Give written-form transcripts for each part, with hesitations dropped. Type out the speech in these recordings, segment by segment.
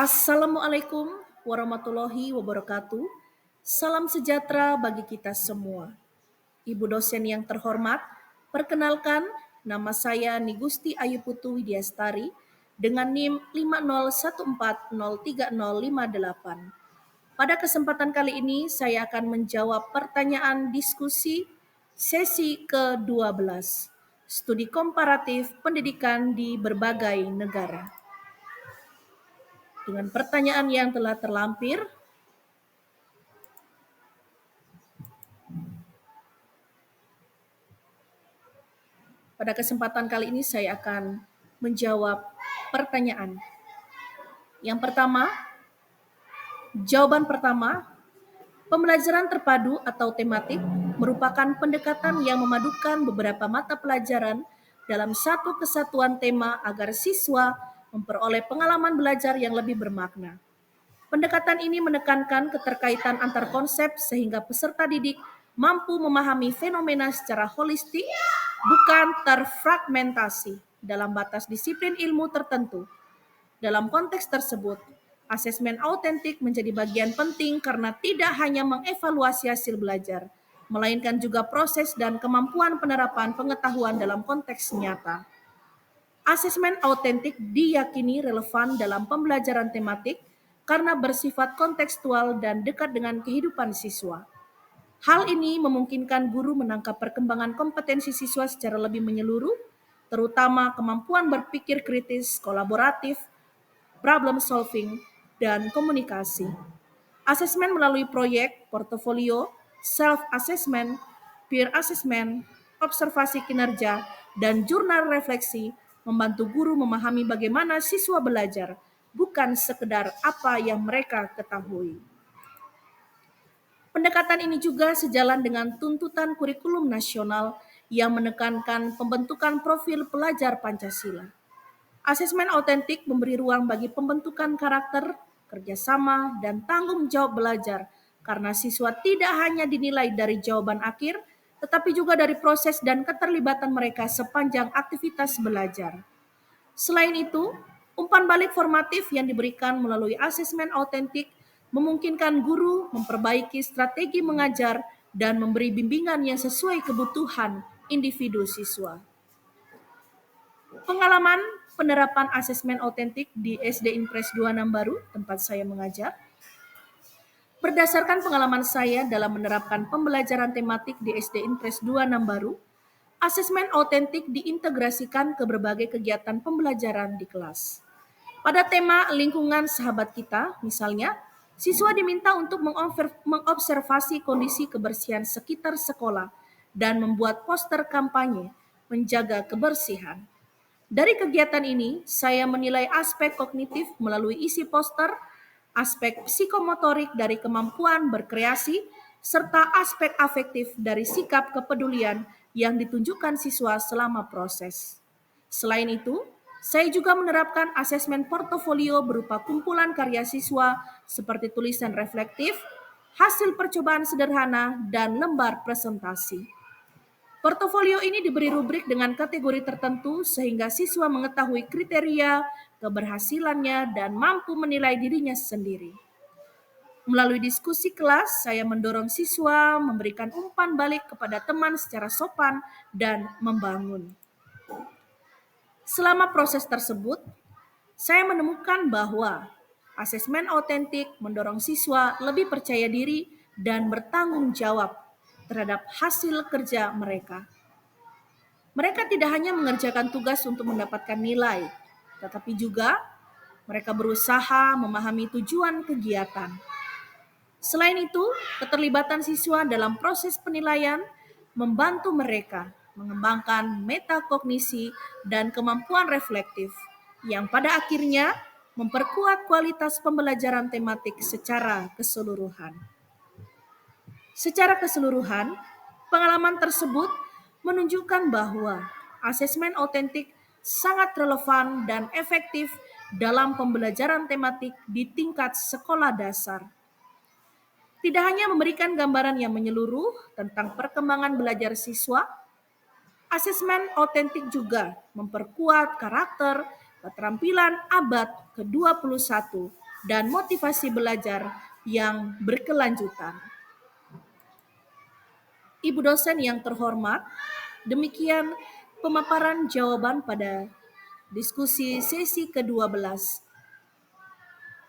Assalamualaikum warahmatullahi wabarakatuh. Salam sejahtera bagi kita semua. Ibu dosen yang terhormat, perkenalkan nama saya Nigusti Ayu Putu Widiastari dengan NIM 501403058. Pada kesempatan kali ini saya akan menjawab pertanyaan diskusi sesi ke-12, studi komparatif pendidikan di berbagai negara. Dengan pertanyaan yang telah terlampir, pada kesempatan kali ini saya akan menjawab pertanyaan. Yang pertama, jawaban pertama, pembelajaran terpadu atau tematik merupakan pendekatan yang memadukan beberapa mata pelajaran dalam satu kesatuan tema agar siswa memperoleh pengalaman belajar yang lebih bermakna. Pendekatan ini menekankan keterkaitan antar konsep sehingga peserta didik mampu memahami fenomena secara holistik, bukan terfragmentasi dalam batas disiplin ilmu tertentu. Dalam konteks tersebut, asesmen autentik menjadi bagian penting karena tidak hanya mengevaluasi hasil belajar, melainkan juga proses dan kemampuan penerapan pengetahuan dalam konteks nyata. Asesmen autentik diyakini relevan dalam pembelajaran tematik karena bersifat kontekstual dan dekat dengan kehidupan siswa. Hal ini memungkinkan guru menangkap perkembangan kompetensi siswa secara lebih menyeluruh, terutama kemampuan berpikir kritis, kolaboratif, problem solving, dan komunikasi. Asesmen melalui proyek, portofolio, self-assessment, peer assessment, observasi kinerja, dan jurnal refleksi membantu guru memahami bagaimana siswa belajar, bukan sekedar apa yang mereka ketahui. Pendekatan ini juga sejalan dengan tuntutan kurikulum nasional yang menekankan pembentukan profil pelajar Pancasila. Asesmen autentik memberi ruang bagi pembentukan karakter, kerjasama, dan tanggung jawab belajar karena siswa tidak hanya dinilai dari jawaban akhir, tetapi juga dari proses dan keterlibatan mereka sepanjang aktivitas belajar. Selain itu, umpan balik formatif yang diberikan melalui asesmen autentik memungkinkan guru memperbaiki strategi mengajar dan memberi bimbingan yang sesuai kebutuhan individu siswa. Pengalaman penerapan asesmen autentik di SD Impres 26 Baru, tempat saya mengajar. Berdasarkan pengalaman saya dalam menerapkan pembelajaran tematik di SD Impres 26 Baru, asesmen autentik diintegrasikan ke berbagai kegiatan pembelajaran di kelas. Pada tema lingkungan sahabat kita, misalnya, siswa diminta untuk mengobservasi kondisi kebersihan sekitar sekolah dan membuat poster kampanye menjaga kebersihan. Dari kegiatan ini, saya menilai aspek kognitif melalui isi poster, aspek psikomotorik dari kemampuan berkreasi, serta aspek afektif dari sikap kepedulian yang ditunjukkan siswa selama proses. Selain itu, saya juga menerapkan asesmen portofolio berupa kumpulan karya siswa seperti tulisan reflektif, hasil percobaan sederhana, dan lembar presentasi. Portofolio ini diberi rubrik dengan kategori tertentu sehingga siswa mengetahui kriteria, keberhasilannya, dan mampu menilai dirinya sendiri. Melalui diskusi kelas, saya mendorong siswa memberikan umpan balik kepada teman secara sopan dan membangun. Selama proses tersebut, saya menemukan bahwa asesmen autentik mendorong siswa lebih percaya diri dan bertanggung jawab terhadap hasil kerja mereka. Mereka tidak hanya mengerjakan tugas untuk mendapatkan nilai, tetapi juga mereka berusaha memahami tujuan kegiatan. Selain itu, keterlibatan siswa dalam proses penilaian membantu mereka mengembangkan metakognisi dan kemampuan reflektif yang pada akhirnya memperkuat kualitas pembelajaran tematik secara keseluruhan. Secara keseluruhan, pengalaman tersebut menunjukkan bahwa asesmen autentik sangat relevan dan efektif dalam pembelajaran tematik di tingkat sekolah dasar. Tidak hanya memberikan gambaran yang menyeluruh tentang perkembangan belajar siswa, asesmen autentik juga memperkuat karakter keterampilan abad ke-21 dan motivasi belajar yang berkelanjutan. Ibu dosen yang terhormat, demikian pemaparan jawaban pada diskusi sesi ke-12.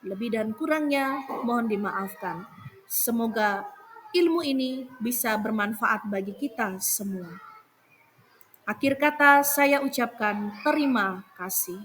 Lebih dan kurangnya mohon dimaafkan. Semoga ilmu ini bisa bermanfaat bagi kita semua. Akhir kata saya ucapkan terima kasih.